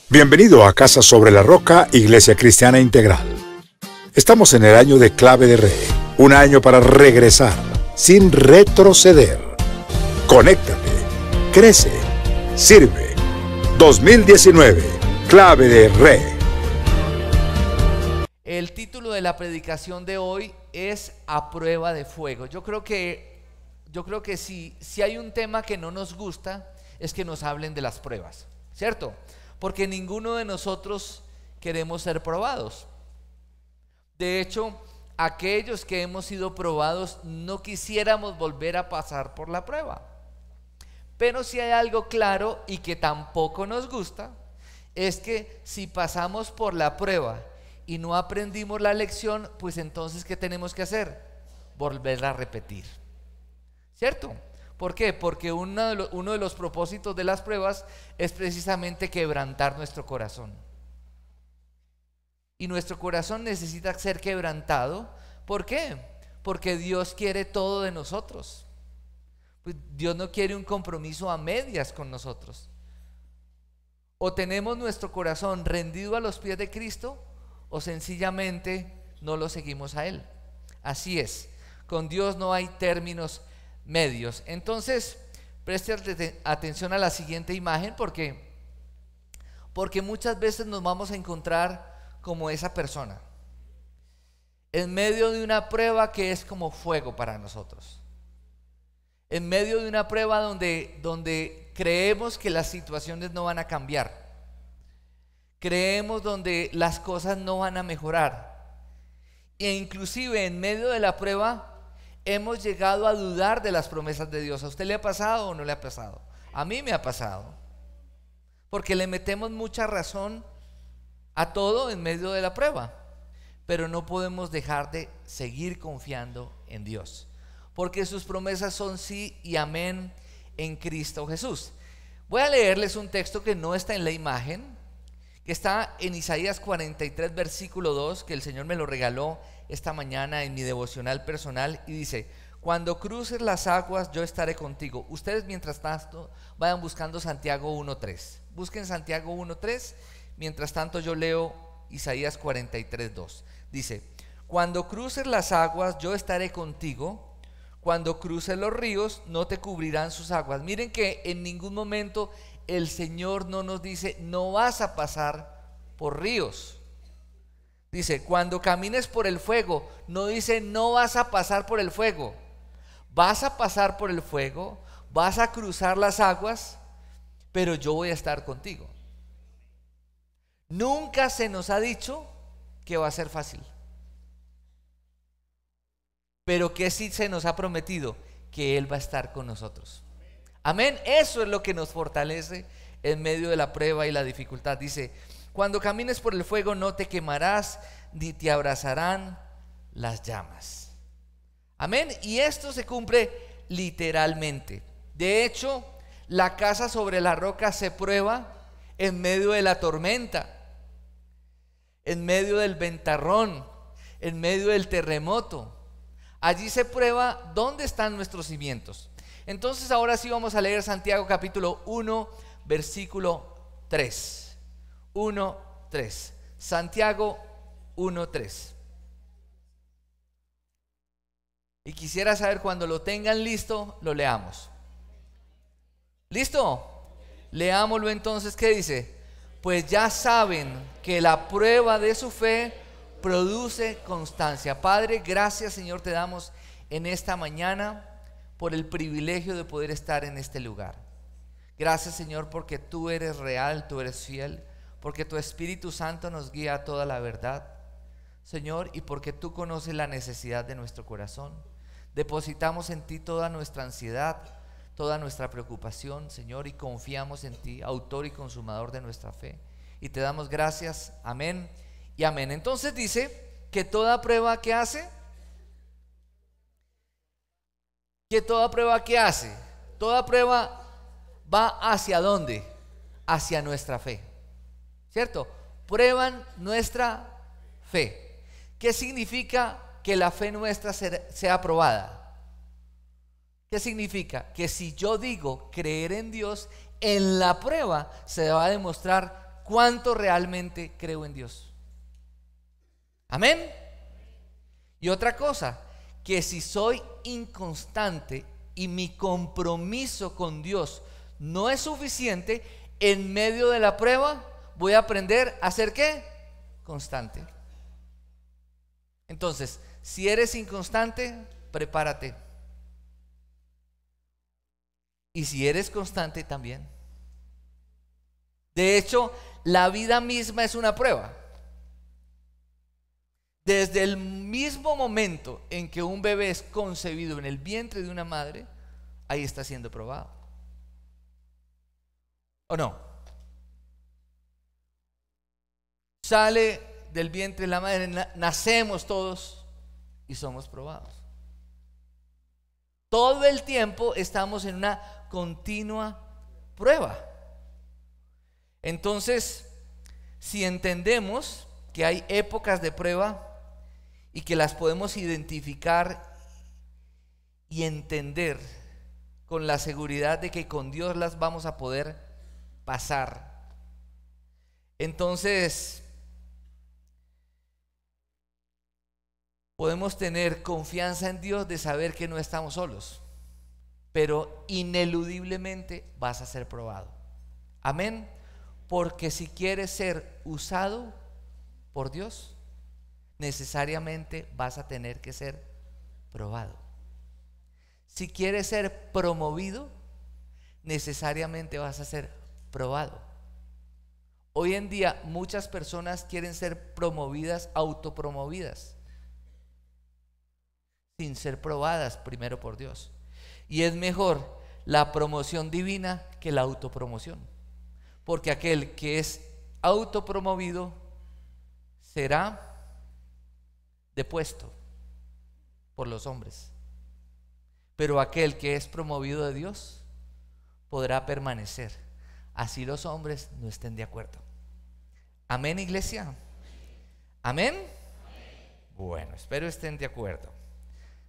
Bienvenido a Casa sobre la Roca, Iglesia Cristiana Integral. Estamos en el año de Clave de Re, un año para regresar, sin retroceder. Conéctate, crece, sirve. 2019, Clave de Re. El título de la predicación de hoy es A Prueba de Fuego. Yo creo que si hay un tema que no nos gusta, es que nos hablen de las pruebas, ¿cierto? Porque ninguno de nosotros queremos ser probados. De hecho, aquellos que hemos sido probados no quisiéramos volver a pasar por la prueba. Pero si hay algo claro y que tampoco nos gusta, es que si pasamos por la prueba y no aprendimos la lección, pues entonces ¿qué tenemos que hacer? Volverla a repetir, ¿cierto? ¿Por qué? Porque uno de los propósitos de las pruebas es precisamente quebrantar nuestro corazón. Y nuestro corazón necesita ser quebrantado. ¿Por qué? Porque Dios quiere todo de nosotros. Pues Dios no quiere un compromiso a medias con nosotros. O tenemos nuestro corazón rendido a los pies de Cristo, o sencillamente no lo seguimos a Él. Así es, con Dios no hay términos medios. Entonces, preste atención a la siguiente imagen porque muchas veces nos vamos a encontrar como esa persona en medio de una prueba que es como fuego para nosotros, en medio de una prueba donde creemos que las situaciones no van a cambiar, creemos donde las cosas no van a mejorar, e inclusive en medio de la prueba hemos llegado a dudar de las promesas de Dios. ¿A usted le ha pasado o no le ha pasado? A mí me ha pasado, porque le metemos mucha razón a todo en medio de la prueba, pero no podemos dejar de seguir confiando en Dios, porque sus promesas son sí y amén en Cristo Jesús. Voy a leerles un texto que no está en la imagen, que está en Isaías 43 versículo 2, que el Señor me lo regaló esta mañana en mi devocional personal, y dice: cuando cruces las aguas yo estaré contigo. Ustedes mientras tanto vayan buscando Santiago 1.3, busquen Santiago 1.3, mientras tanto yo leo Isaías 43.2. Dice: cuando cruces las aguas yo estaré contigo, cuando cruces los ríos no te cubrirán sus aguas. Miren que en ningún momento el Señor no nos dice no vas a pasar por ríos. Dice: cuando camines por el fuego, no dice no vas a pasar por el fuego. Vas a pasar por el fuego, vas a cruzar las aguas, pero yo voy a estar contigo. Nunca se nos ha dicho que va a ser fácil, pero que sí se nos ha prometido que Él va a estar con nosotros. Amén. Eso es lo que nos fortalece en medio de la prueba y la dificultad. Dice: cuando camines por el fuego no te quemarás, ni te abrazarán las llamas. Amén. Y esto se cumple literalmente. De hecho, la casa sobre la roca se prueba en medio de la tormenta, en medio del ventarrón, en medio del terremoto. Allí se prueba dónde están nuestros cimientos. Entonces ahora sí vamos a leer Santiago capítulo 1 versículo 3. 1:3. Santiago 1:3. Y quisiera saber, cuando lo tengan listo, lo leamos. ¿Listo? Leámoslo entonces. ¿Qué dice? Pues ya saben que la prueba de su fe produce constancia. Padre, gracias, Señor, te damos en esta mañana por el privilegio de poder estar en este lugar. Gracias, Señor, porque tú eres real, tú eres fiel, porque tu Espíritu Santo nos guía a toda la verdad, Señor, y porque tú conoces la necesidad de nuestro corazón. Depositamos en ti toda nuestra ansiedad, toda nuestra preocupación, Señor, y confiamos en ti, autor y consumador de nuestra fe, y te damos gracias. Amén y amén. Entonces dice que toda prueba que hace, toda prueba va ¿hacia dónde? Hacia nuestra fe, ¿cierto? Prueban nuestra fe. ¿Qué significa que la fe nuestra sea probada? ¿Qué significa? Que si yo digo creer en Dios, en la prueba se va a demostrar cuánto realmente creo en Dios. Amén. Y otra cosa, que si soy inconstante y mi compromiso con Dios no es suficiente, en medio de la prueba voy a aprender a ser ¿qué? Constante. Entonces, si eres inconstante, prepárate. Y si eres constante, también. De hecho, la vida misma es una prueba. Desde el mismo momento en que un bebé es concebido en el vientre de una madre, ahí está siendo probado. ¿O no? Sale del vientre de la madre, nacemos todos y somos probados. Todo el tiempo estamos en una continua prueba. Entonces, si entendemos que hay épocas de prueba y que las podemos identificar y entender con la seguridad de que con Dios las vamos a poder pasar, entonces podemos tener confianza en Dios de saber que no estamos solos, pero ineludiblemente vas a ser probado. Amén. Porque si quieres ser usado por Dios, necesariamente vas a tener que ser probado. Si quieres ser promovido, necesariamente vas a ser probado. Hoy en día muchas personas quieren ser promovidas, autopromovidas, sin ser probadas primero por Dios. Y es mejor la promoción divina que la autopromoción, porque aquel que es autopromovido será depuesto por los hombres, pero aquel que es promovido de Dios podrá permanecer, así los hombres no estén de acuerdo. Amén, iglesia. Amén. Bueno, espero estén de acuerdo.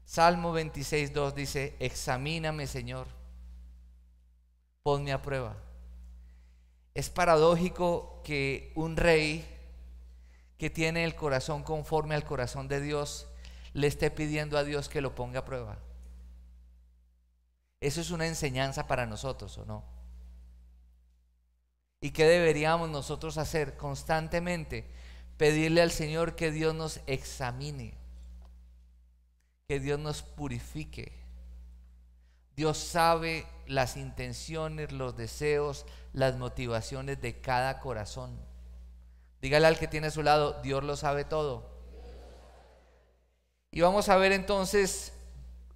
Salmo 26:2 dice: examíname, Señor, ponme a prueba. Es paradójico que un rey que tiene el corazón conforme al corazón de Dios le esté pidiendo a Dios que lo ponga a prueba. Eso es una enseñanza para nosotros, ¿o no? ¿Y qué deberíamos nosotros hacer constantemente? Pedirle al Señor que Dios nos examine, que Dios nos purifique. Dios sabe las intenciones, los deseos, las motivaciones de cada corazón. Dígale al que tiene a su lado: Dios lo sabe todo. Y vamos a ver entonces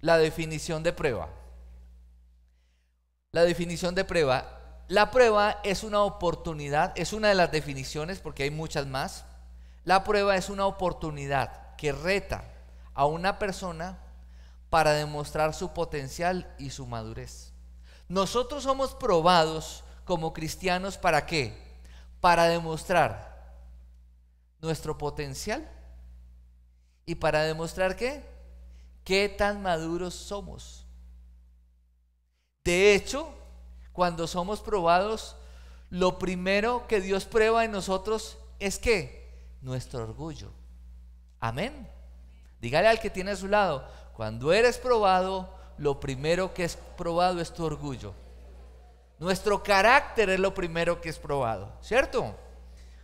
la definición de prueba. La definición de prueba. La prueba es una oportunidad, es una de las definiciones porque hay muchas más. La prueba es una oportunidad que reta a una persona para demostrar su potencial y su madurez. Nosotros somos probados como cristianos, ¿para qué? Para demostrar nuestro potencial y para demostrar ¿qué tan maduros somos? De hecho, cuando somos probados, lo primero que Dios prueba en nosotros es nuestro orgullo. Amén. Dígale al que tiene a su lado: cuando eres probado, lo primero que es probado es tu orgullo. Nuestro carácter es lo primero que es probado, ¿cierto?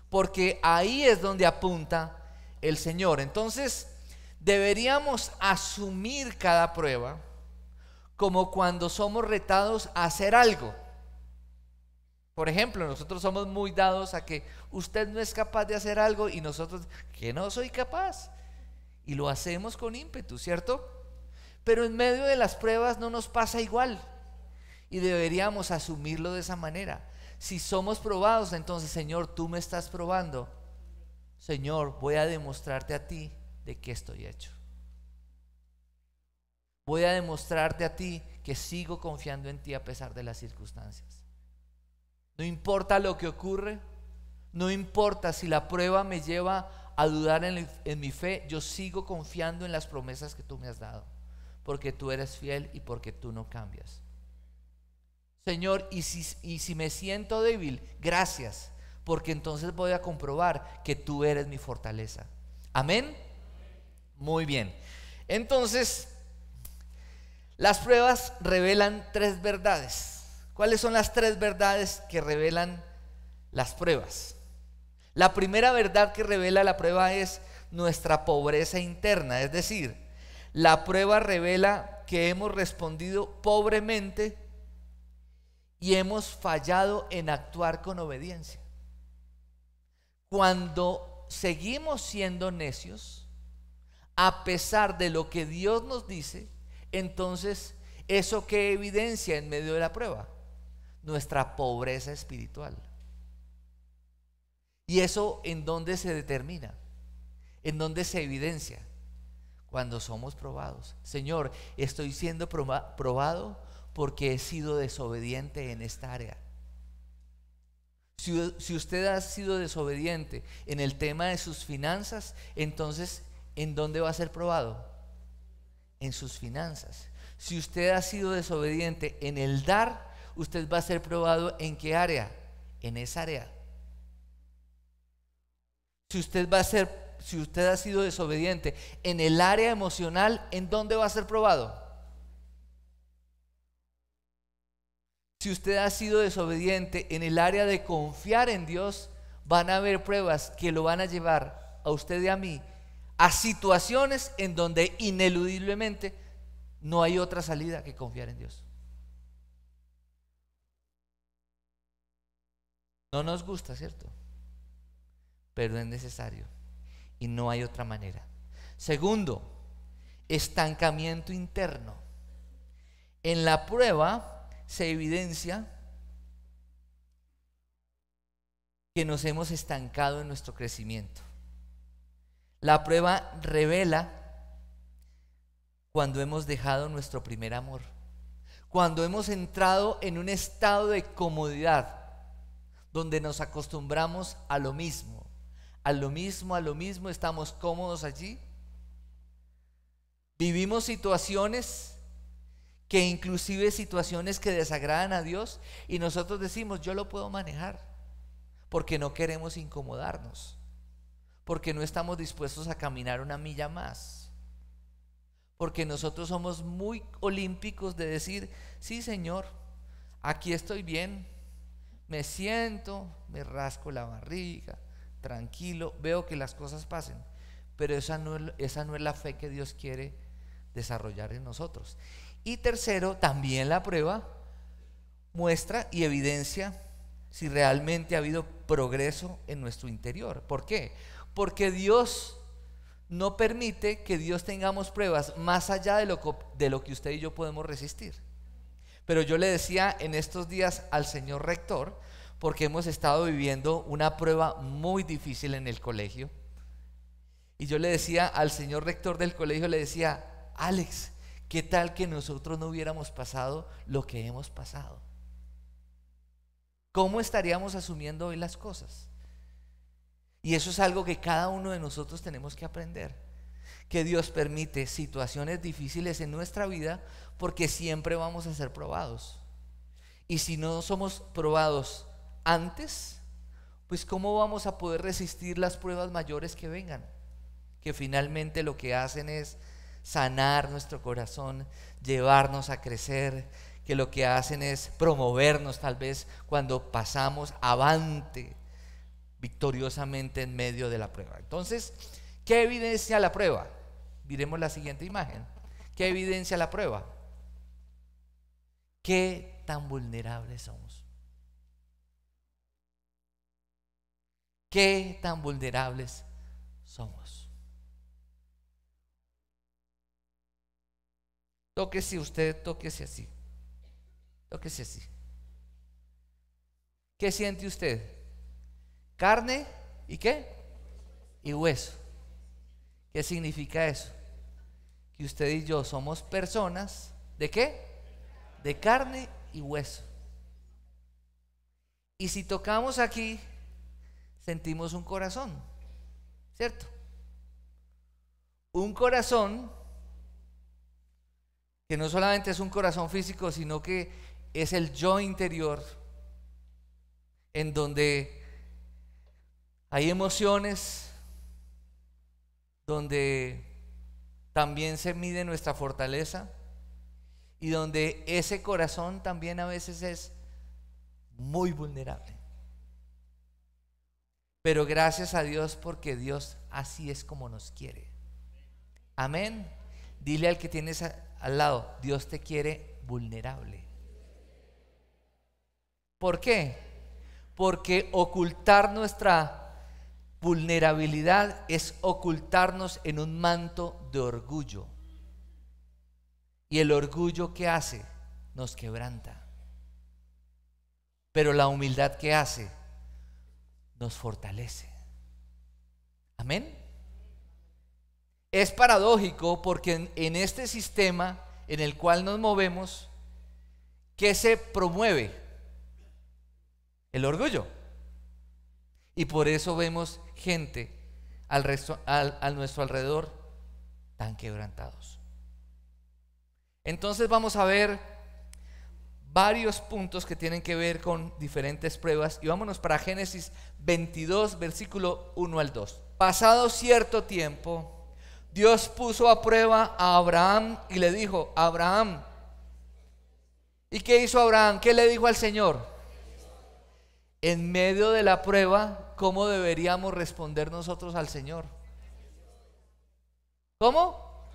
Porque ahí es donde apunta el Señor. Entonces, deberíamos asumir cada prueba como cuando somos retados a hacer algo. Por ejemplo, nosotros somos muy dados a que usted no es capaz de hacer algo y nosotros, que no soy capaz. Y lo hacemos con ímpetu, ¿cierto? Pero en medio de las pruebas no nos pasa igual. Y deberíamos asumirlo de esa manera. Si somos probados, entonces: Señor, tú me estás probando. Señor, voy a demostrarte a ti de qué estoy hecho. Voy a demostrarte a ti que sigo confiando en ti a pesar de las circunstancias. No importa lo que ocurre, no importa si la prueba me lleva a dudar en mi fe, yo sigo confiando en las promesas que tú me has dado, porque tú eres fiel y porque tú no cambias. Señor, y si me siento débil, gracias, porque entonces voy a comprobar que tú eres mi fortaleza. Amén. Muy bien. Entonces, las pruebas revelan 3 verdades. ¿Cuáles son las 3 verdades que revelan las pruebas? La primera verdad que revela la prueba es nuestra pobreza interna, es decir, la prueba revela que hemos respondido pobremente y hemos fallado en actuar con obediencia. Cuando seguimos siendo necios, a pesar de lo que Dios nos dice, entonces, ¿eso qué evidencia en medio de la prueba? Nuestra pobreza espiritual. ¿Y eso en dónde se determina? ¿En dónde se evidencia? Cuando somos probados. Señor, estoy siendo probado porque he sido desobediente en esta área. Si usted ha sido desobediente en el tema de sus finanzas, entonces, ¿en dónde va a ser probado? En sus finanzas. Si usted ha sido desobediente en el dar, usted va a ser probado ¿en qué área? En esa área. Si usted ha sido desobediente en el área emocional, ¿en dónde va a ser probado? Si usted ha sido desobediente en el área de confiar en Dios, van a haber pruebas que lo van a llevar a usted y a mí a situaciones en donde ineludiblemente no hay otra salida que confiar en Dios. No nos gusta, ¿cierto? Pero es necesario y no hay otra manera. Segundo, estancamiento interno. En la prueba se evidencia que nos hemos estancado en nuestro crecimiento. La prueba revela cuando hemos dejado nuestro primer amor, cuando hemos entrado en un estado de comodidad donde nos acostumbramos a lo mismo, estamos cómodos allí. Vivimos situaciones que inclusive situaciones que desagradan a Dios y nosotros decimos, yo lo puedo manejar, porque no queremos incomodarnos, porque no estamos dispuestos a caminar una milla más, porque nosotros somos muy olímpicos de decir, sí Señor, aquí estoy bien, me siento, me rasco la barriga, tranquilo, veo que las cosas pasen, pero esa no es la fe que Dios quiere desarrollar en nosotros. Y tercero, también la prueba muestra y evidencia si realmente ha habido progreso en nuestro interior. ¿Por qué? Porque Dios no permite que Dios tengamos pruebas más allá de lo que usted y yo podemos resistir. Pero yo le decía en estos días al señor rector, porque hemos estado viviendo una prueba muy difícil en el colegio, y yo le decía al señor rector del colegio, le decía, Alex, ¿qué tal que nosotros no hubiéramos pasado lo que hemos pasado? ¿Cómo estaríamos asumiendo hoy las cosas? Y eso es algo que cada uno de nosotros tenemos que aprender, que Dios permite situaciones difíciles en nuestra vida porque siempre vamos a ser probados. Y si no somos probados antes, pues ¿cómo vamos a poder resistir las pruebas mayores que vengan? Que finalmente lo que hacen es sanar nuestro corazón, llevarnos a crecer, que lo que hacen es promovernos tal vez cuando pasamos avante victoriosamente en medio de la prueba. Entonces, ¿qué evidencia la prueba? Miremos la siguiente imagen. ¿Qué evidencia la prueba? ¿Qué tan vulnerables somos? ¿Qué tan vulnerables somos? Tóquese usted, tóquese así. Tóquese así. ¿Qué siente usted? ¿Carne y qué? Y hueso. ¿Qué significa eso? Que usted y yo somos personas ¿de qué? De carne y hueso. Y si tocamos aquí, sentimos un corazón, ¿cierto? Un corazón que no solamente es un corazón físico, sino que es el yo interior, en donde hay emociones, donde también se mide nuestra fortaleza y donde ese corazón también a veces es muy vulnerable. Pero gracias a Dios, porque Dios así es como nos quiere. Amén. Dile al que tienes al lado, Dios te quiere vulnerable. ¿Por qué? Porque ocultar nuestra vulnerabilidad es ocultarnos en un manto de orgullo. Y el orgullo, ¿qué hace? Nos quebranta. Pero la humildad, ¿qué hace? Nos fortalece. Amén. Es paradójico porque en este sistema en el cual nos movemos, ¿qué se promueve? El orgullo. Y por eso vemos gente a nuestro alrededor tan quebrantados. Entonces vamos a ver varios puntos que tienen que ver con diferentes pruebas. Y vámonos para Génesis 22, versículo 1 al 2. Pasado cierto tiempo, Dios puso a prueba a Abraham y le dijo: Abraham. ¿Y qué hizo Abraham? ¿Qué le dijo al Señor? En medio de la prueba, ¿cómo deberíamos responder nosotros al Señor? ¿Cómo?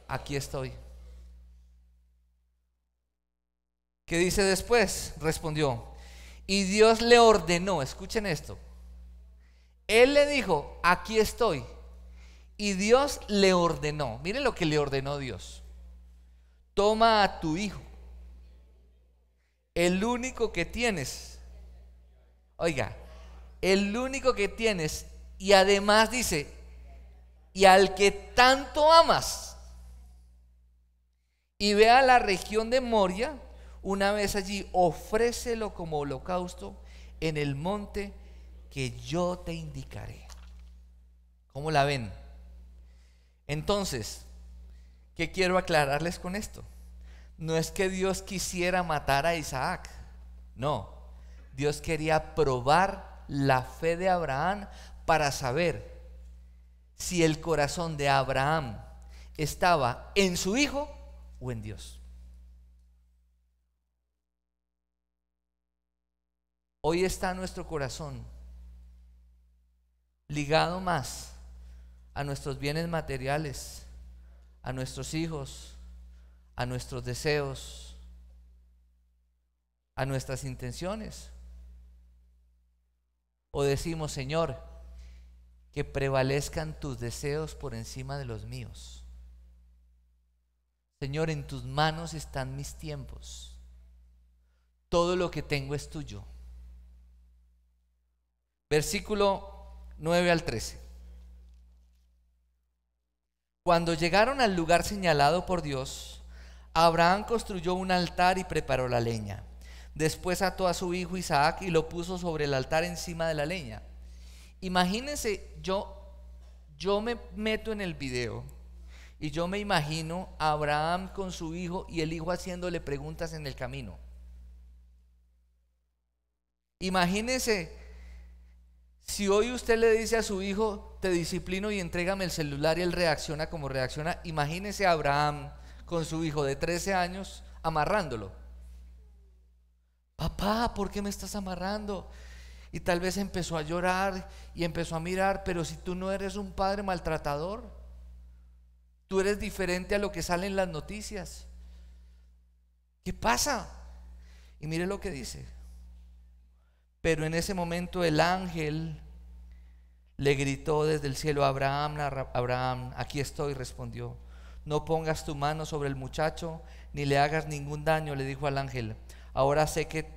Aquí estoy. ¿Qué dice después? Respondió: y Dios le ordenó, escuchen esto. Él le dijo: aquí estoy. Y Dios le ordenó. Miren lo que le ordenó Dios: toma a tu hijo, el único que tienes. Oiga, el único que tienes. Y además dice: y al que tanto amas, y ve a la región de Moria. Una vez allí, ofrécelo como holocausto en el monte que yo te indicaré. ¿Cómo la ven? Entonces, ¿qué quiero aclararles con esto? No es que Dios quisiera matar a Isaac. No, Dios quería probar la fe de Abraham para saber si el corazón de Abraham estaba en su hijo o en Dios. Hoy está nuestro corazón ligado más a nuestros bienes materiales, a nuestros hijos, a nuestros deseos, a nuestras intenciones. O decimos: Señor, que prevalezcan tus deseos por encima de los míos. Señor, en tus manos están mis tiempos. Todo lo que tengo es tuyo. Versículo 9 al 13. Cuando llegaron al lugar señalado por Dios, Abraham construyó un altar y preparó la leña. Después ató a su hijo Isaac y lo puso sobre el altar encima de la leña. Imagínense, yo me meto en el video y yo me imagino a Abraham con su hijo y el hijo haciéndole preguntas en el camino. Imagínense si hoy usted le dice a su hijo: te disciplino y entrégame el celular, y él reacciona como reacciona. Imagínese a Abraham con su hijo de 13 años amarrándolo. Papá, ¿por qué me estás amarrando? Y tal vez empezó a llorar y empezó a mirar. Pero si tú no eres un padre maltratador, tú eres diferente a lo que sale en las noticias. ¿Qué pasa? Y mire lo que dice: pero en ese momento el ángel le gritó desde el cielo: Abraham, Abraham, aquí estoy, respondió. No pongas tu mano sobre el muchacho, ni le hagas ningún daño, le dijo al ángel. Ahora sé que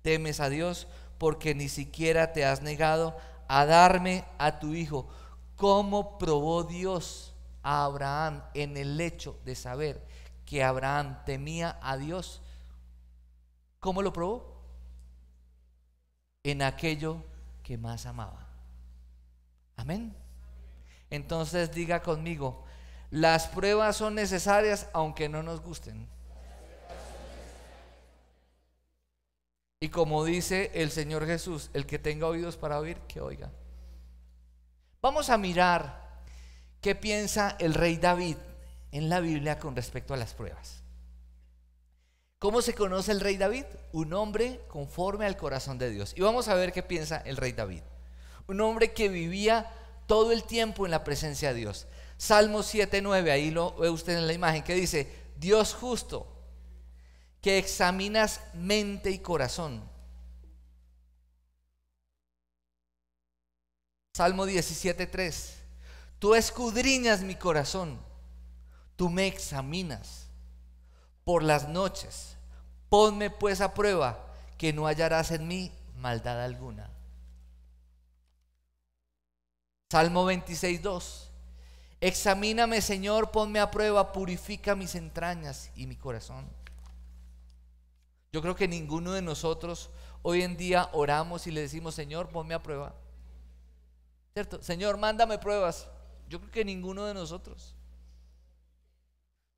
temes a Dios, porque ni siquiera te has negado a darme a tu hijo. ¿Cómo probó Dios a Abraham en el hecho de saber que Abraham temía a Dios? ¿Cómo lo probó? En aquello que más amaba. Amén. Entonces diga conmigo: las pruebas son necesarias aunque no nos gusten. como dice el Señor Jesús, el que tenga oídos para oír, que oiga. Vamos a mirar qué piensa el rey David en la Biblia con respecto a las pruebas. ¿Cómo se conoce el rey David? Un hombre conforme al corazón de Dios. Y vamos a ver qué piensa el rey David. Un hombre que vivía todo el tiempo en la presencia de Dios. Salmo 7:9, ahí lo ve usted en la imagen, que dice: Dios justo, que examinas mente y corazón. Salmo 17:3, tú escudriñas mi corazón, tú me examinas por las noches, ponme pues a prueba, que no hallarás en mí maldad alguna. Salmo 26:2, examíname, Señor, ponme a prueba, purifica mis entrañas y mi corazón. Yo creo que ninguno de nosotros hoy en día oramos y le decimos: Señor, ponme a prueba, ¿cierto? Señor, mándame pruebas. Yo creo que ninguno de nosotros.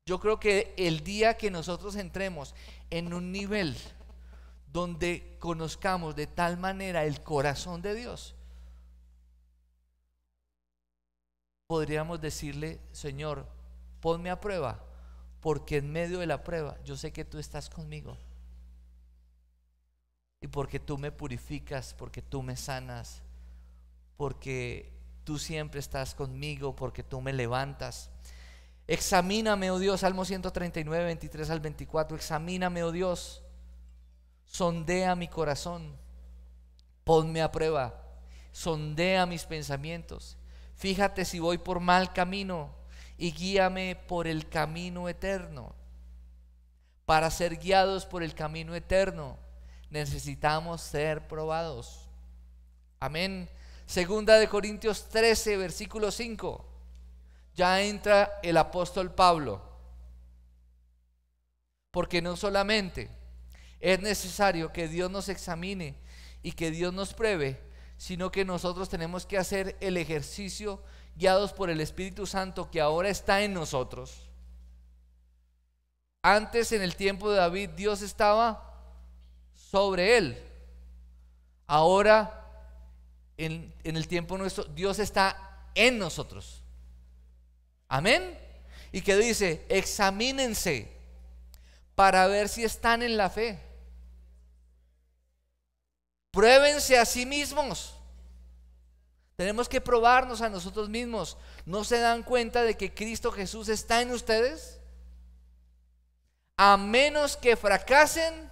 Yo creo que el día que nosotros entremos en un nivel donde conozcamos de tal manera el corazón de Dios, podríamos decirle: Señor, ponme a prueba, porque en medio de la prueba yo sé que tú estás conmigo, y porque tú me purificas, porque tú me sanas, porque tú siempre estás conmigo, porque tú me levantas. Examíname, oh Dios, Salmo 139, 23 al 24. Examíname, oh Dios, sondea mi corazón, ponme a prueba, sondea mis pensamientos. Fíjate si voy por mal camino y guíame por el camino eterno. Para ser guiados por el camino eterno necesitamos ser probados. Amén. Segunda de Corintios 13, versículo 5. Ya entra el apóstol Pablo, porque no solamente es necesario que Dios nos examine y que Dios nos pruebe, sino que nosotros tenemos que hacer el ejercicio guiados por el Espíritu Santo que ahora está en nosotros. Antes, en el tiempo de David, Dios estaba sobre él. Ahora, en el tiempo nuestro, Dios está en nosotros. Amén. Y que dice: examínense para ver si están en la fe. Pruébense a sí mismos. Tenemos que probarnos a nosotros mismos. ¿No se dan cuenta de que Cristo Jesús está en ustedes? A menos que fracasen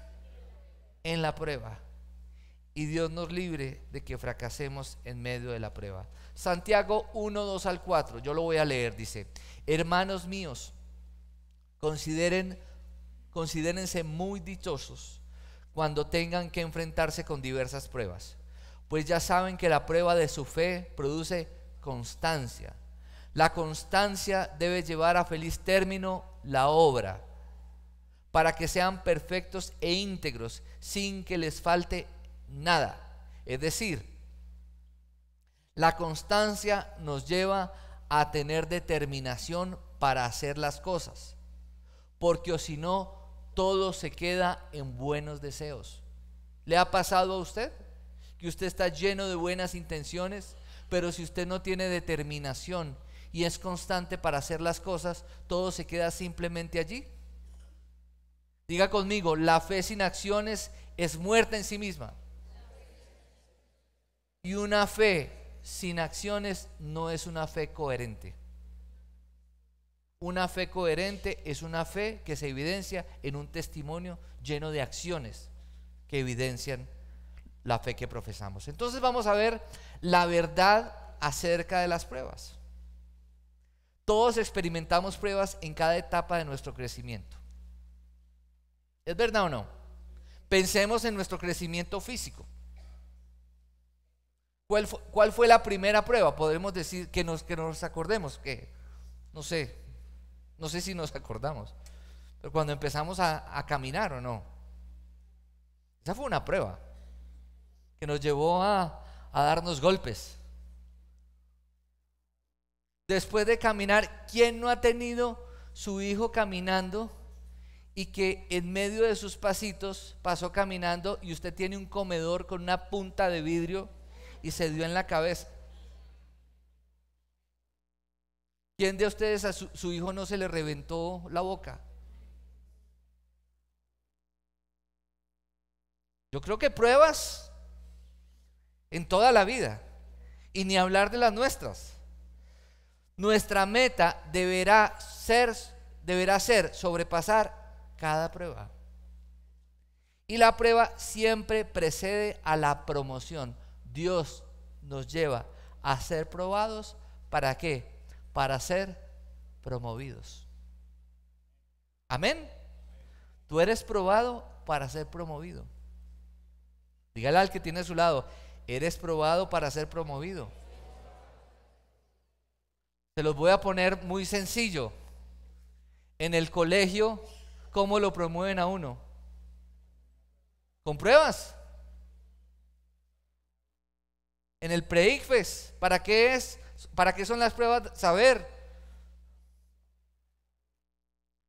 en la prueba. Y Dios nos libre de que fracasemos en medio de la prueba. Santiago 1, 2 al 4, yo lo voy a leer, dice: hermanos míos, considérense muy dichosos cuando tengan que enfrentarse con diversas pruebas, pues ya saben que la prueba de su fe produce constancia. La constancia debe llevar a feliz término la obra, para que sean perfectos e íntegros, sin que les falte nada. Es decir, la constancia nos lleva a tener determinación para hacer las cosas, porque o si no, todo se queda en buenos deseos. ¿Le ha pasado a usted que usted está lleno de buenas intenciones, pero si usted no tiene determinación y es constante para hacer las cosas, todo se queda simplemente allí? Diga conmigo: la fe sin acciones es muerta en sí misma. Y una fe sin acciones no es una fe coherente. Una fe coherente es una fe que se evidencia en un testimonio lleno de acciones que evidencian la fe que profesamos. Entonces vamos a ver la verdad acerca de las pruebas. Todos experimentamos pruebas en cada etapa de nuestro crecimiento. ¿Es verdad o no? Pensemos en nuestro crecimiento físico. ¿Cuál fue la primera prueba? Podemos decir que nos acordemos, que no sé si nos acordamos, pero cuando empezamos a caminar, ¿o no? Esa fue una prueba que nos llevó a darnos golpes. Después de caminar, ¿quién no ha tenido su hijo caminando y que en medio de sus pasitos pasó caminando y usted tiene un comedor con una punta de vidrio y se dio en la cabeza? ¿Quién de ustedes a su hijo no se le reventó la boca? Yo creo que pruebas en toda la vida, y ni hablar de las nuestras. Nuestra meta deberá ser sobrepasar cada prueba. Y la prueba siempre precede a la promoción. Dios nos lleva a ser probados. ¿Para qué? Para ser promovidos. Amén. Tú eres probado para ser promovido. Dígale al que tiene a su lado: eres probado para ser promovido. Se los voy a poner muy sencillo. En el colegio, ¿cómo lo promueven a uno? Con pruebas. En el pre-ICFES, ¿para qué es? ¿Para qué son las pruebas? Saber.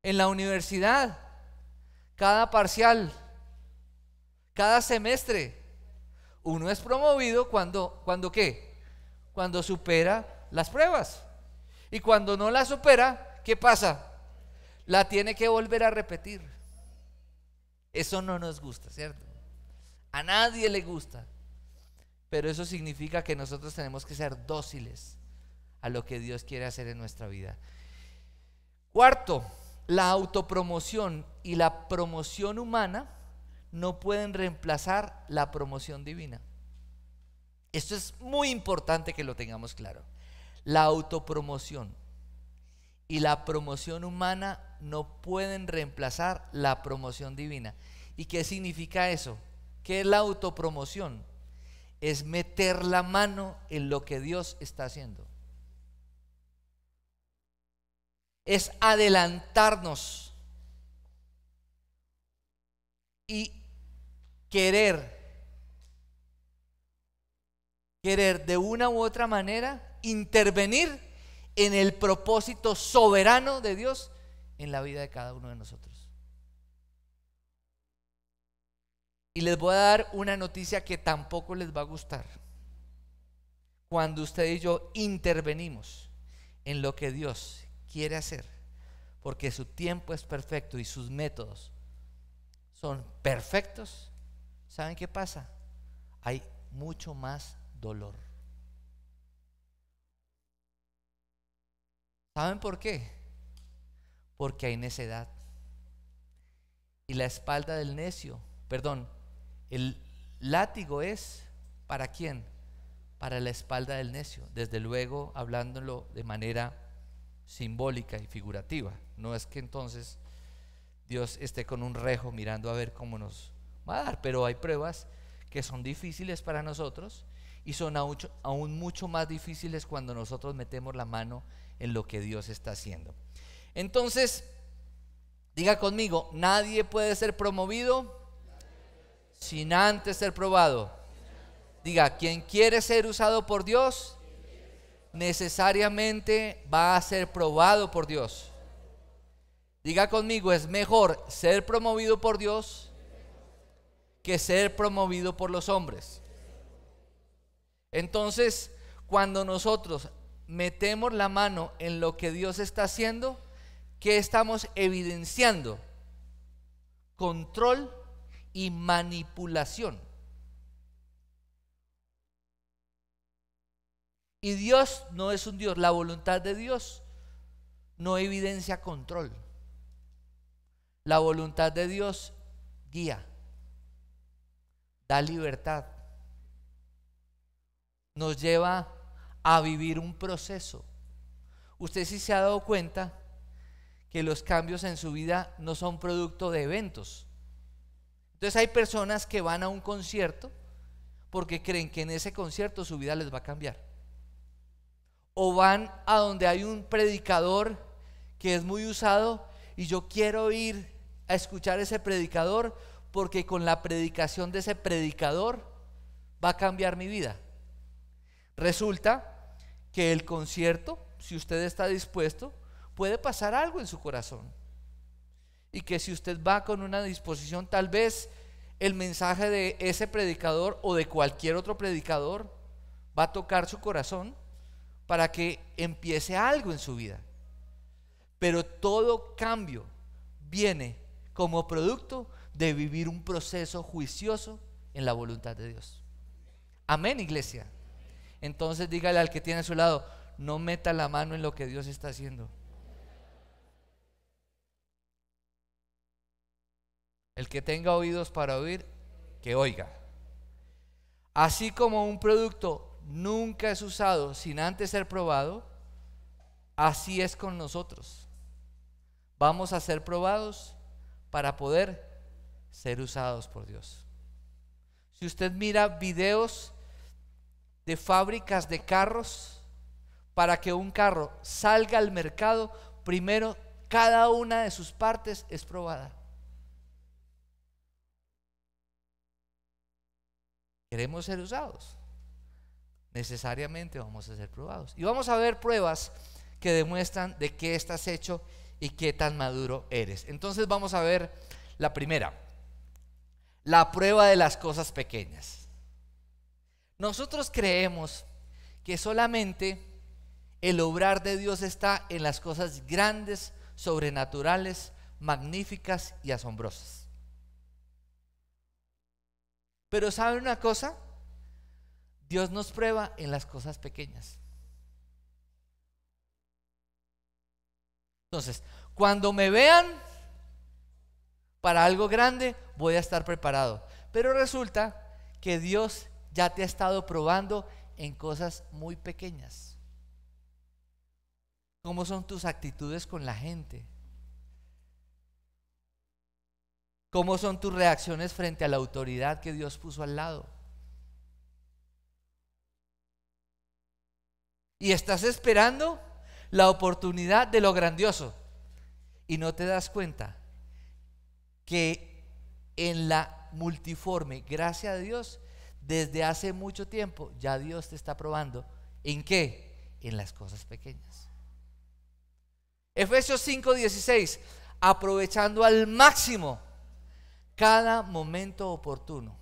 En la universidad, cada parcial, cada semestre, uno es promovido cuando ¿qué? Cuando supera las pruebas. Y cuando no la supera, ¿qué pasa? La tiene que volver a repetir. Eso no nos gusta, ¿cierto? A nadie le gusta. Pero eso significa que nosotros tenemos que ser dóciles a lo que Dios quiere hacer en nuestra vida. Cuarto, la autopromoción y la promoción humana no pueden reemplazar la promoción divina. Esto es muy importante que lo tengamos claro. La autopromoción y la promoción humana no pueden reemplazar la promoción divina. ¿Y qué significa eso? ¿Qué es la autopromoción? Es meter la mano en lo que Dios está haciendo. Es adelantarnos y querer de una u otra manera intervenir en el propósito soberano de Dios en la vida de cada uno de nosotros. Y les voy a dar una noticia que tampoco les va a gustar. Cuando usted y yo intervenimos en lo que Dios quiere hacer, porque su tiempo es perfecto y sus métodos son perfectos, ¿saben qué pasa? Hay mucho más dolor. ¿Saben por qué? Porque hay necedad. Y la espalda del necio, el látigo es ¿para quién? Para la espalda del necio. Desde luego, hablándolo de manera simbólica y figurativa. No es que entonces Dios esté con un rejo mirando a ver cómo nos va a dar, pero hay pruebas que son difíciles para nosotros y son aún mucho más difíciles cuando nosotros metemos la mano en lo que Dios está haciendo. Entonces, diga conmigo: nadie puede ser promovido sin antes ser probado. Diga: quien quiere ser usado por Dios necesariamente va a ser probado por Dios. Diga conmigo: es mejor ser promovido por Dios que ser promovido por los hombres. Entonces, cuando nosotros metemos la mano en lo que Dios está haciendo, ¿qué estamos evidenciando? Control y manipulación. Y Dios no es un Dios, la voluntad de Dios no evidencia control. La voluntad de Dios guía, da libertad, nos lleva a vivir un proceso. Usted sí se ha dado cuenta que los cambios en su vida no son producto de eventos. Entonces hay personas que van a un concierto porque creen que en ese concierto su vida les va a cambiar. O van a donde hay un predicador que es muy usado y yo quiero ir a escuchar ese predicador porque con la predicación de ese predicador va a cambiar mi vida. Resulta que el concierto, si usted está dispuesto, puede pasar algo en su corazón. y que si usted va con una disposición, tal vez el mensaje de ese predicador o de cualquier otro predicador va a tocar su corazón para que empiece algo en su vida. Pero todo cambio viene como producto de vivir un proceso juicioso en la voluntad de Dios. Amén, iglesia. Entonces dígale al que tiene a su lado: no meta la mano en lo que Dios está haciendo. El que tenga oídos para oír, que oiga. Así como un producto nunca es usado sin antes ser probado, así es con nosotros. Vamos a ser probados para poder ser usados por Dios. Si usted mira videos de fábricas de carros, para que un carro salga al mercado, primero cada una de sus partes es probada. Queremos ser usados, necesariamente vamos a ser probados. Y vamos a ver pruebas que demuestran de qué estás hecho y qué tan maduro eres. Entonces vamos a ver la primera, la prueba de las cosas pequeñas. Nosotros creemos que solamente el obrar de Dios está en las cosas grandes, sobrenaturales, magníficas y asombrosas. Pero ¿saben una cosa? Dios nos prueba en las cosas pequeñas. Entonces, cuando me vean para algo grande, voy a estar preparado. Pero resulta que Dios ya te ha estado probando en cosas muy pequeñas. ¿Cómo son tus actitudes con la gente? ¿Cómo son tus reacciones frente a la autoridad que Dios puso al lado? Y estás esperando la oportunidad de lo grandioso y no te das cuenta que en la multiforme gracia de Dios, desde hace mucho tiempo ya Dios te está probando. ¿En qué? En las cosas pequeñas. Efesios 5:16, aprovechando al máximo cada momento oportuno.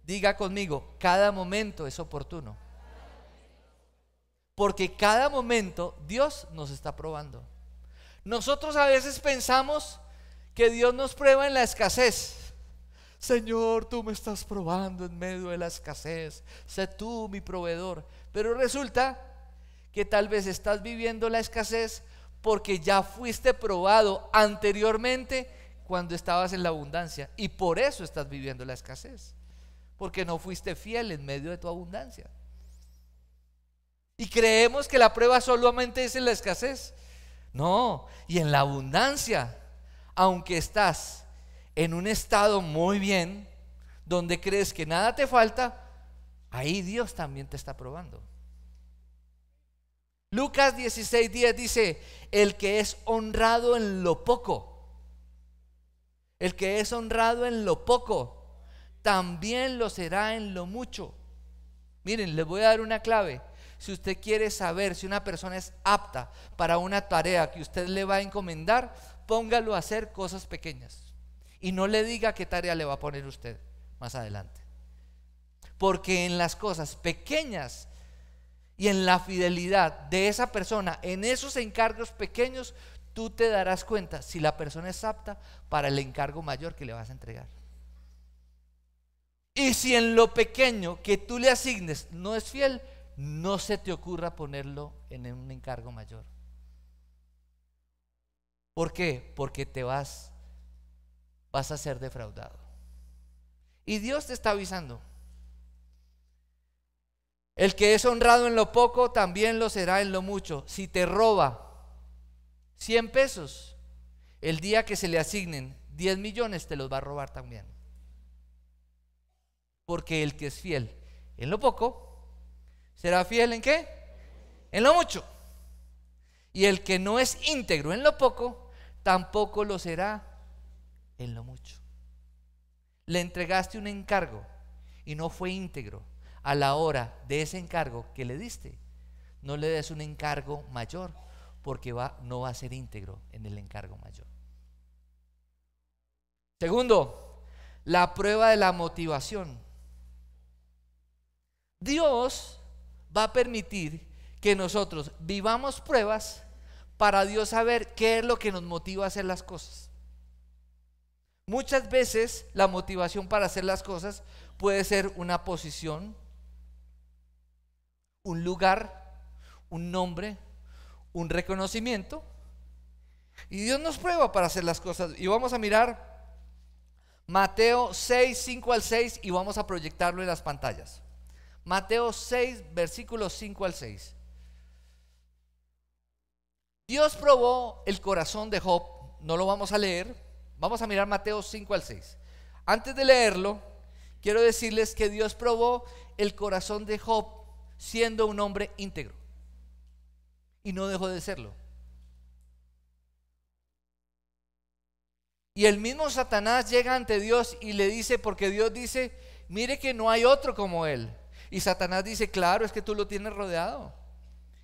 Diga conmigo, cada momento es oportuno. Porque cada momento Dios nos está probando. Nosotros a veces pensamos que Dios nos prueba en la escasez. Señor, tú me estás probando en medio de la escasez. Sé tú mi proveedor. Pero resulta que tal vez estás viviendo la escasez porque ya fuiste probado anteriormente cuando estabas en la abundancia, y por eso estás viviendo la escasez, porque no fuiste fiel en medio de tu abundancia. Y creemos que la prueba solamente es en la escasez. No, y en la abundancia, aunque estás en un estado muy bien, donde crees que nada te falta, ahí Dios también te está probando. Lucas 16:10 dice: el que es honrado en lo poco, el que es honrado en lo poco, también lo será en lo mucho. Miren, les voy a dar una clave. Si usted quiere saber si una persona es apta para una tarea que usted le va a encomendar, póngalo a hacer cosas pequeñas y no le diga qué tarea le va a poner usted más adelante. Porque en las cosas pequeñas y en la fidelidad de esa persona, en esos encargos pequeños, tú te darás cuenta si la persona es apta para el encargo mayor que le vas a entregar. Y si en lo pequeño que tú le asignes no es fiel, no se te ocurra ponerlo en un encargo mayor. ¿Por qué? Porque te vas a ser defraudado. Y Dios te está avisando. El que es honrado en lo poco, también lo será en lo mucho. Si te roba 100 pesos, el día que se le asignen 10 millones te los va a robar también. Porque el que es fiel en lo poco, será fiel ¿en qué? En lo mucho. Y el que no es íntegro en lo poco, tampoco lo será en lo mucho. Le entregaste un encargo y no fue íntegro a la hora de ese encargo que le diste. No le des un encargo mayor, porque no va a ser íntegro en el encargo mayor. Segundo, la prueba de la motivación. Dios va a permitir que nosotros vivamos pruebas para Dios saber qué es lo que nos motiva a hacer las cosas. Muchas veces la motivación para hacer las cosas puede ser una posición, un lugar, un nombre, un reconocimiento. Y Dios nos prueba para hacer las cosas. Y vamos a mirar Mateo 6, 5 al 6 y vamos a proyectarlo en las pantallas. Mateo 6, versículos 5 al 6. Dios probó el corazón de Job. No lo vamos a leer. Vamos a mirar Mateo 5 al 6. Antes de leerlo, quiero decirles que Dios probó el corazón de Job siendo un hombre íntegro. Y no dejó de serlo. Y el mismo Satanás llega ante Dios y le dice, porque Dios dice, mire que no hay otro como él. Y Satanás dice, claro, es que tú lo tienes rodeado.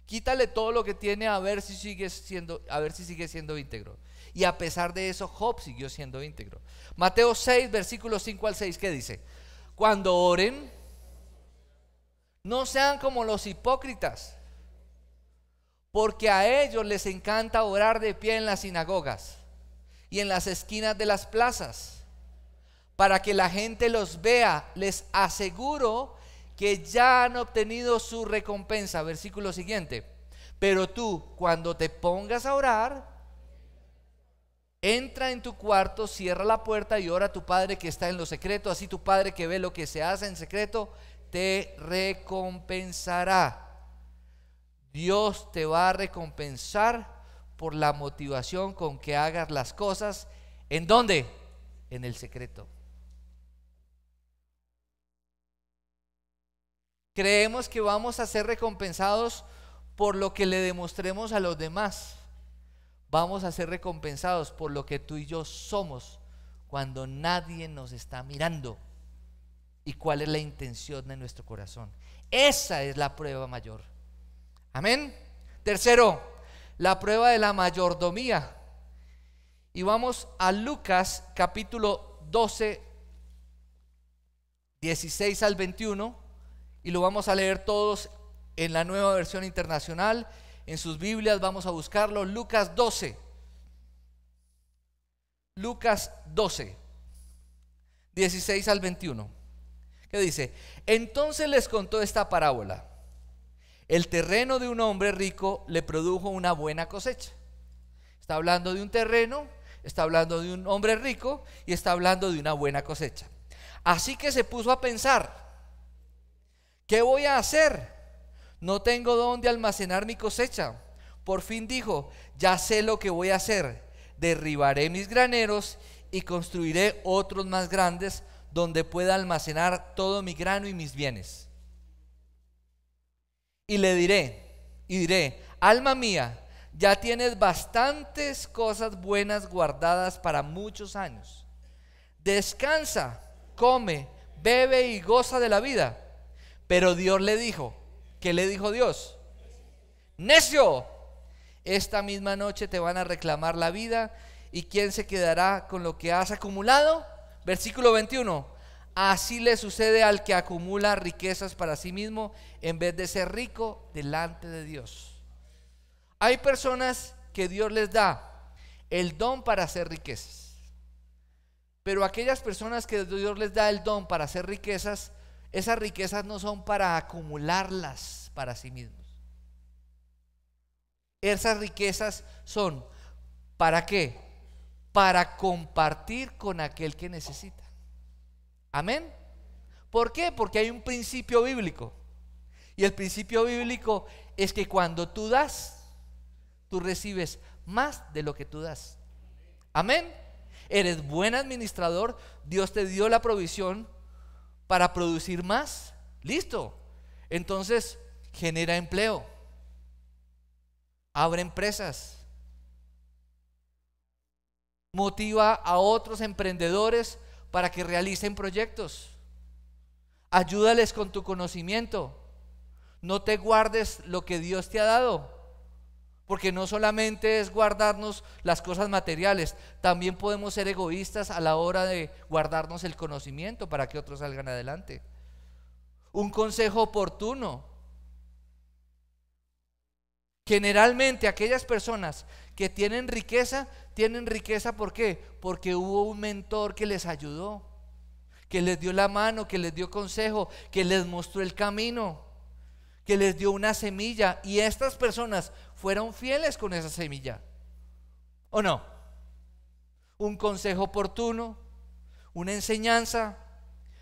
Quítale todo lo que tiene a ver si sigue siendo íntegro. Y a pesar de eso, Job siguió siendo íntegro. Mateo 6, versículos 5 al 6, ¿qué dice? Cuando oren, no sean como los hipócritas, porque a ellos les encanta orar de pie en las sinagogas y en las esquinas de las plazas, para que la gente los vea. Les aseguro que ya han obtenido su recompensa. Versículo siguiente. Pero tú, cuando te pongas a orar, entra en tu cuarto, cierra la puerta y ora a tu Padre que está en lo secreto. Así tu Padre que ve lo que se hace en secreto te recompensará. Dios te va a recompensar por la motivación con que hagas las cosas. ¿En dónde? En el secreto. Creemos que vamos a ser recompensados por lo que le demostremos a los demás. Vamos a ser recompensados por lo que tú y yo somos cuando nadie nos está mirando. ¿Y cuál es la intención de nuestro corazón? Esa es la prueba mayor. Amén. Tercero, la prueba de la mayordomía. Y vamos a Lucas capítulo 12, 16 al 21. Y lo vamos a leer todos en la Nueva Versión Internacional. En sus Biblias vamos a buscarlo. Lucas 12. Lucas 12, 16 al 21. ¿Qué dice? Entonces les contó esta parábola. El terreno de un hombre rico le produjo una buena cosecha. Está hablando de un terreno, está hablando de un hombre rico y está hablando de una buena cosecha. Así que se puso a pensar, ¿qué voy a hacer? No tengo dónde almacenar mi cosecha. Por fin dijo, ya sé lo que voy a hacer. Derribaré mis graneros y construiré otros más grandes donde pueda almacenar todo mi grano y mis bienes. Y le diré, alma mía, ya tienes bastantes cosas buenas guardadas para muchos años. Descansa, come, bebe y goza de la vida. Pero Dios le dijo, ¿qué le dijo Dios? Necio, esta misma noche te van a reclamar la vida, ¿y quién se quedará con lo que has acumulado? Versículo 21. Así le sucede al que acumula riquezas para sí mismo en vez de ser rico delante de Dios. Hay personas que Dios les da el don para hacer riquezas, pero aquellas personas que Dios les da el don para hacer riquezas, esas riquezas no son para acumularlas para sí mismos. Esas riquezas son ¿para qué? Para compartir con aquel que necesita. Amén. ¿Por qué? Porque hay un principio bíblico. Y el principio bíblico es que cuando tú das, tú recibes más de lo que tú das. Amén. Eres buen administrador, Dios te dio la provisión para producir más. Listo. Entonces, genera empleo. Abre empresas. Motiva a otros emprendedores para que realicen proyectos. Ayúdales con tu conocimiento. No te guardes lo que Dios te ha dado. Porque no solamente es guardarnos las cosas materiales, también podemos ser egoístas a la hora de guardarnos el conocimiento para que otros salgan adelante. Un consejo oportuno. Generalmente aquellas personas que tienen riqueza ¿por qué? Porque hubo un mentor que les ayudó, que les dio la mano, que les dio consejo, que les mostró el camino, que les dio una semilla, y estas personas fueron fieles con esa semilla, ¿o no? Un consejo oportuno, una enseñanza.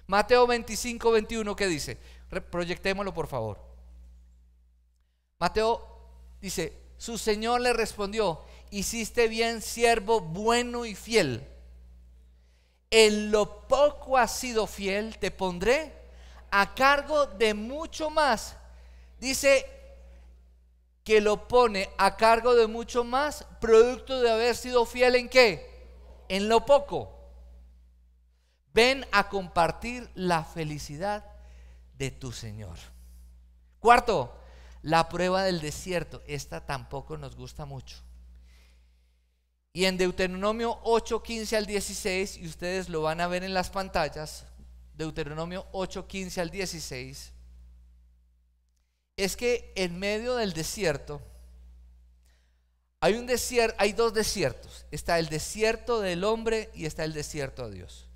Mateo 25, 21, ¿qué dice? Proyectémoslo, por favor. Mateo dice: su Señor le respondió: hiciste bien, siervo bueno y fiel. En lo poco has sido fiel, te pondré a cargo de mucho más. Dice que lo pone a cargo de mucho más, producto de haber sido fiel ¿en qué? En lo poco. Ven a compartir la felicidad de tu Señor. Cuarto, la prueba del desierto. Esta tampoco nos gusta mucho. Y en Deuteronomio 8, 15 al 16, y ustedes lo van a ver en las pantallas, Deuteronomio 8, 15 al 16, es que en medio del desierto hay dos desiertos. Está el desierto del hombre y está el desierto de Dios.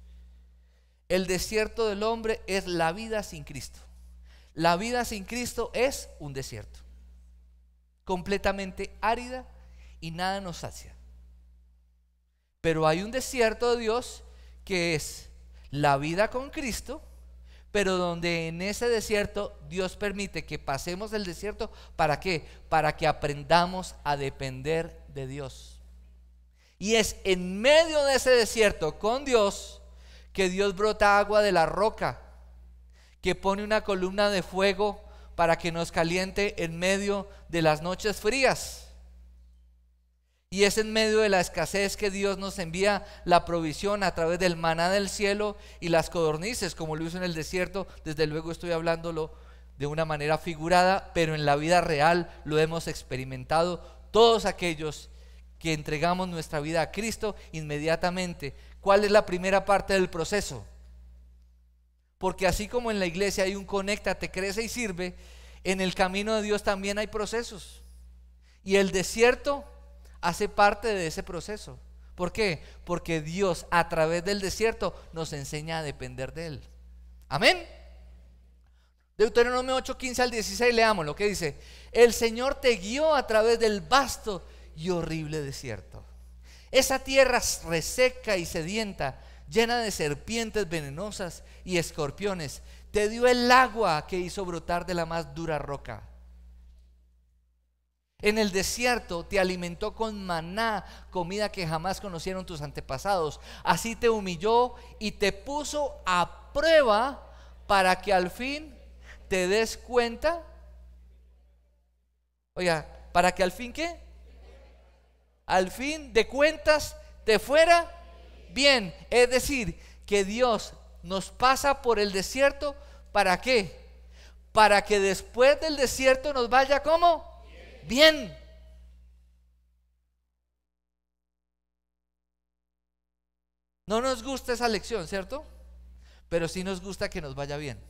El desierto del hombre es la vida sin Cristo. La vida sin Cristo es un desierto, completamente árida y nada nos sacia. Pero hay un desierto de Dios que es la vida con Cristo, pero donde en ese desierto Dios permite que pasemos el desierto. ¿Para qué? Para que aprendamos a depender de Dios. Y es en medio de ese desierto con Dios que Dios brota agua de la roca, que pone una columna de fuego para que nos caliente en medio de las noches frías. Y es en medio de la escasez que Dios nos envía la provisión a través del maná del cielo y las codornices, como lo hizo en el desierto. Desde luego estoy hablándolo de una manera figurada, pero en la vida real lo hemos experimentado todos aquellos que entregamos nuestra vida a Cristo inmediatamente. ¿Cuál es la primera parte del proceso? Porque así como en la iglesia hay un conéctate, crece y sirve, en el camino de Dios también hay procesos. Y el desierto hace parte de ese proceso. ¿Por qué? Porque Dios a través del desierto nos enseña a depender de Él. Amén. Deuteronomio 8, 15 al 16, leamos lo que dice: el Señor te guió a través del vasto y horrible desierto. Esa tierra reseca y sedienta, llena de serpientes venenosas y escorpiones, te dio el agua que hizo brotar de la más dura roca. En el desierto te alimentó con maná, comida que jamás conocieron tus antepasados. Así te humilló y te puso a prueba para que al fin te des cuenta. Oiga, ¿para que al fin qué? Al fin de cuentas te fuera bien. Es decir, que Dios nos pasa por el desierto. ¿Para qué? Para que después del desierto nos vaya ¿cómo? Bien. No nos gusta esa lección, ¿cierto? Pero sí nos gusta que nos vaya bien.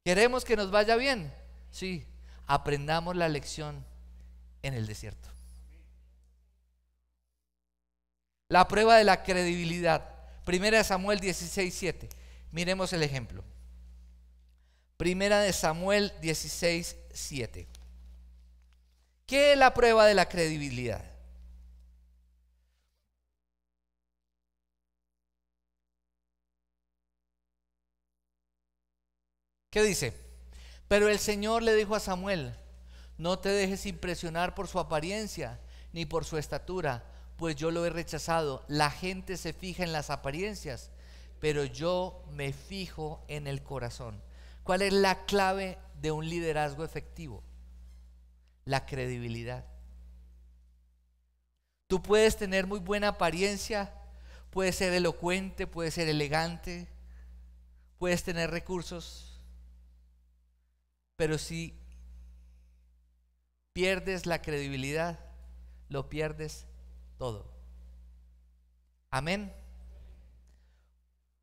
¿Queremos que nos vaya bien? Sí. Aprendamos la lección en el desierto. La prueba de la credibilidad. Primera de Samuel 16, 7. Miremos el ejemplo. Primera de Samuel 16, 7. ¿Qué es la prueba de la credibilidad? ¿Qué dice? Pero el Señor le dijo a Samuel: no te dejes impresionar por su apariencia ni por su estatura, pues yo lo he rechazado. La gente se fija en las apariencias, pero yo me fijo en el corazón. ¿Cuál es la clave de un liderazgo efectivo? La credibilidad. Tú puedes tener muy buena apariencia, puedes ser elocuente, puedes ser elegante, puedes tener recursos, pero si pierdes la credibilidad, lo pierdes todo. Amén.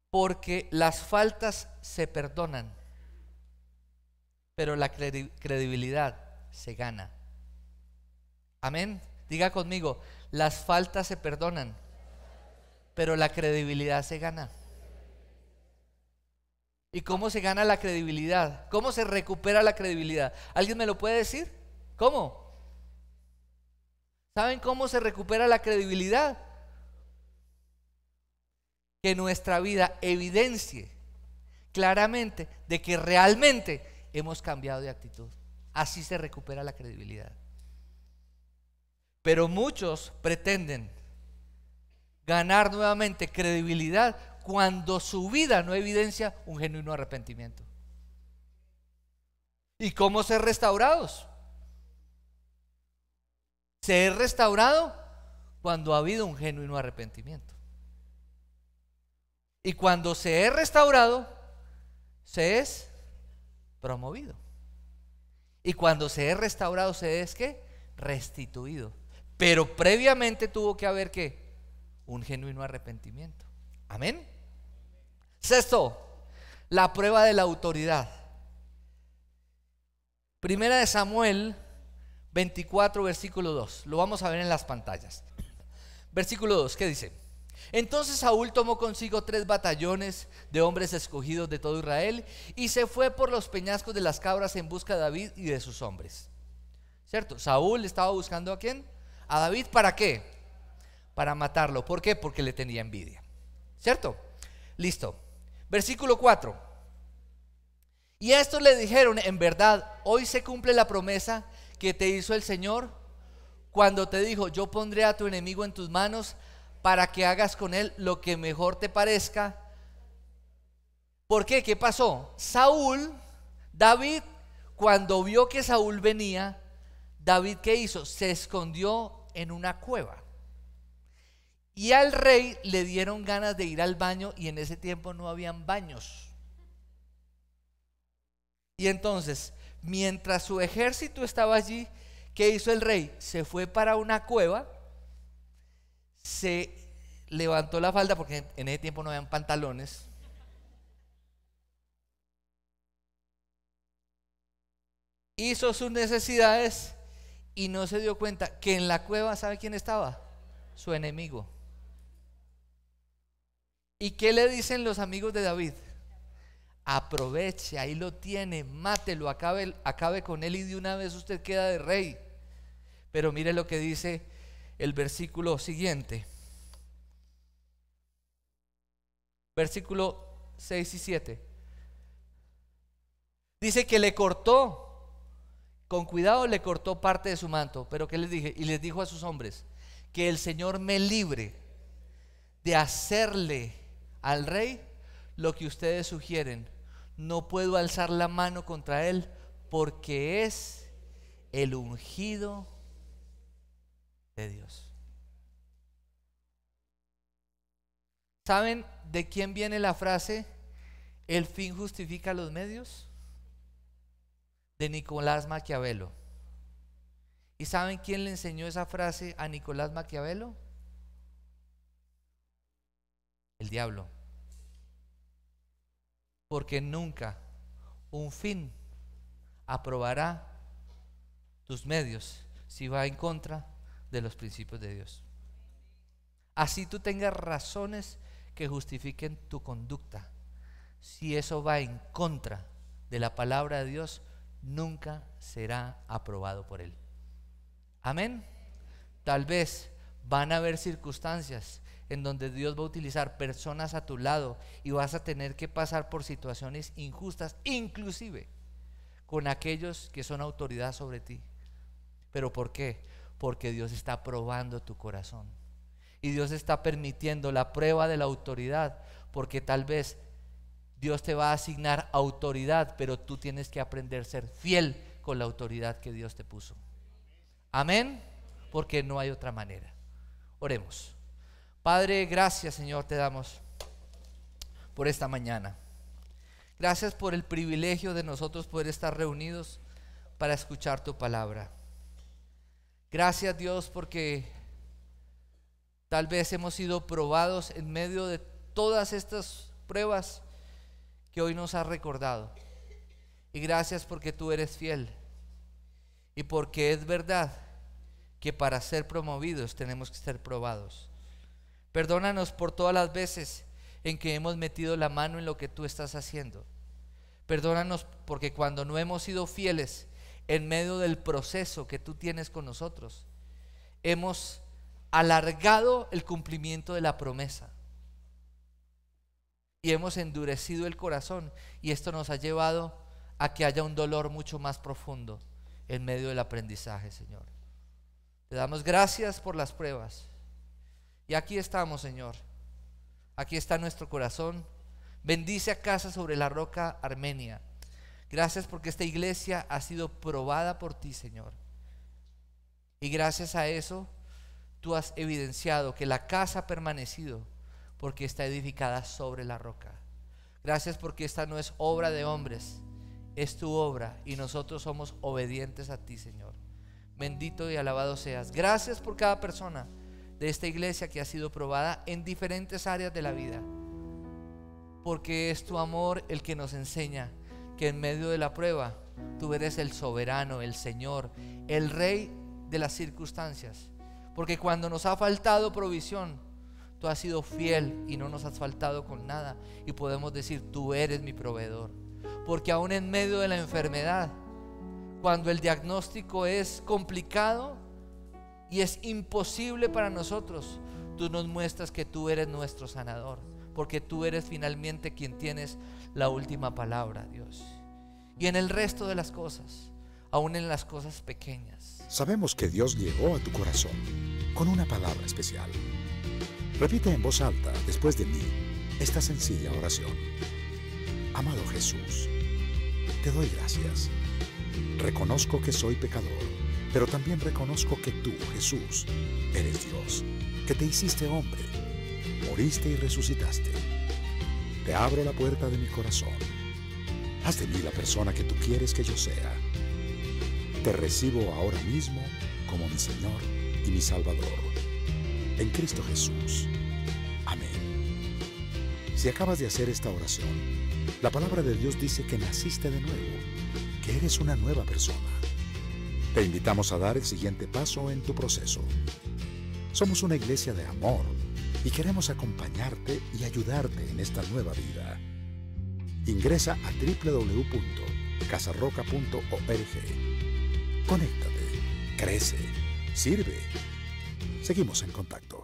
Porque las faltas se perdonan, pero la credibilidad se gana. Amén. Diga conmigo, las faltas se perdonan, pero la credibilidad se gana. ¿Y cómo se gana la credibilidad? ¿Cómo se recupera la credibilidad? ¿Alguien me lo puede decir? ¿Cómo? ¿Saben cómo se recupera la credibilidad? Que nuestra vida evidencie claramente de que realmente hemos cambiado de actitud. Así se recupera la credibilidad. Pero muchos pretenden ganar nuevamente credibilidad cuando su vida no evidencia un genuino arrepentimiento. ¿Y cómo ser restaurados? Ser restaurado cuando ha habido un genuino arrepentimiento. Y cuando se es restaurado, se es promovido. Y cuando se es restaurado, se es ¿qué? Restituido. Pero previamente tuvo que haber ¿qué? Un genuino arrepentimiento. Amén. Sexto, la prueba de la autoridad. Primera de Samuel 24, versículo 2. Lo vamos a ver en las pantallas. Versículo 2, ¿qué dice? Entonces Saúl tomó consigo 3 batallones de hombres escogidos de todo Israel y se fue por los peñascos de las cabras en busca de David y de sus hombres. ¿Cierto? Saúl estaba buscando ¿a quién? A David. ¿Para qué? Para matarlo. ¿Por qué? Porque le tenía envidia. ¿Cierto? Listo. Versículo 4. Y a estos le dijeron: en verdad, hoy se cumple la promesa que te hizo el Señor cuando te dijo: yo pondré a tu enemigo en tus manos para que hagas con él lo que mejor te parezca. ¿Por qué? ¿Qué pasó? David, cuando vio que Saúl venía, David, ¿qué hizo? Se escondió en una cueva. Y al rey le dieron ganas de ir al baño, y en ese tiempo no habían baños. Y entonces, mientras su ejército estaba allí, ¿qué hizo el rey? Se fue para una cueva, se levantó la falda, porque en ese tiempo no habían pantalones, hizo sus necesidades y no se dio cuenta que en la cueva, ¿sabe quién estaba? Su enemigo. ¿Y qué le dicen los amigos de David? Aproveche, ahí lo tiene, mátelo, acabe con él y de una vez usted queda de rey. Pero mire lo que dice el versículo siguiente, versículo 6 y 7. Dice que le cortó, con cuidado le cortó parte de su manto. Pero ¿qué les dije? Y les dijo a sus hombres: que el Señor me libre de hacerle al rey lo que ustedes sugieren. No puedo alzar la mano contra él, porque es el ungido de Dios. ¿Saben de quién viene la frase el fin justifica los medios? De Nicolás Maquiavelo. ¿Y saben quién le enseñó esa frase a Nicolás Maquiavelo? El diablo. Porque nunca un fin aprobará tus medios si va en contra de los principios de Dios. Así tú tengas razones que justifiquen tu conducta, si eso va en contra de la palabra de Dios, nunca será aprobado por Él. Amén. Tal vez van a haber circunstancias en donde Dios va a utilizar personas a tu lado y vas a tener que pasar por situaciones injustas, inclusive con aquellos que son autoridad sobre ti. ¿Pero por qué? Porque Dios está probando tu corazón. Y Dios está permitiendo la prueba de la autoridad, porque tal vez Dios te va a asignar autoridad, pero tú tienes que aprender a ser fiel con la autoridad que Dios te puso. Amén, porque no hay otra manera. Oremos. Padre, gracias, Señor, te damos por esta mañana. Gracias por el privilegio de nosotros poder estar reunidos para escuchar tu palabra. Gracias, Dios, porque tal vez hemos sido probados en medio de todas estas pruebas que hoy nos has recordado. Y gracias porque tú eres fiel. Y porque es verdad que para ser promovidos tenemos que ser probados. Perdónanos por todas las veces en que hemos metido la mano en lo que tú estás haciendo. Perdónanos porque cuando no hemos sido fieles en medio del proceso que tú tienes con nosotros, hemos alargado el cumplimiento de la promesa y hemos endurecido el corazón, y esto nos ha llevado a que haya un dolor mucho más profundo en medio del aprendizaje, Señor. Te damos gracias por las pruebas. Y aquí estamos, Señor. Aquí está nuestro corazón. Bendice a Casa sobre la Roca Armenia. Gracias porque esta iglesia ha sido probada por ti, Señor. Y gracias a eso, tú has evidenciado que la casa ha permanecido porque está edificada sobre la roca. Gracias porque esta no es obra de hombres, es tu obra, y nosotros somos obedientes a ti, Señor. Bendito y alabado seas. Gracias por cada persona de esta iglesia que ha sido probada en diferentes áreas de la vida, porque es tu amor el que nos enseña que en medio de la prueba tú eres el soberano, el Señor, el Rey de las circunstancias. Porque cuando nos ha faltado provisión, tú has sido fiel y no nos has faltado con nada, y podemos decir: tú eres mi proveedor. Porque aún en medio de la enfermedad, cuando el diagnóstico es complicado y es imposible para nosotros, tú nos muestras que tú eres nuestro sanador, porque tú eres finalmente quien tienes la última palabra, Dios. Y en el resto de las cosas, aún en las cosas pequeñas, sabemos que Dios llegó a tu corazón con una palabra especial. Repite en voz alta después de mí esta sencilla oración. Amado Jesús, te doy gracias. Reconozco que soy pecador, pero también reconozco que tú, Jesús, eres Dios, que te hiciste hombre, moriste y resucitaste. Te abro la puerta de mi corazón. Haz de mí la persona que tú quieres que yo sea. Te recibo ahora mismo como mi Señor y mi Salvador. En Cristo Jesús. Amén. Si acabas de hacer esta oración, la palabra de Dios dice que naciste de nuevo, que eres una nueva persona. Te invitamos a dar el siguiente paso en tu proceso. Somos una iglesia de amor y queremos acompañarte y ayudarte en esta nueva vida. Ingresa a www.casarroca.org. Conéctate, crece, sirve. Seguimos en contacto.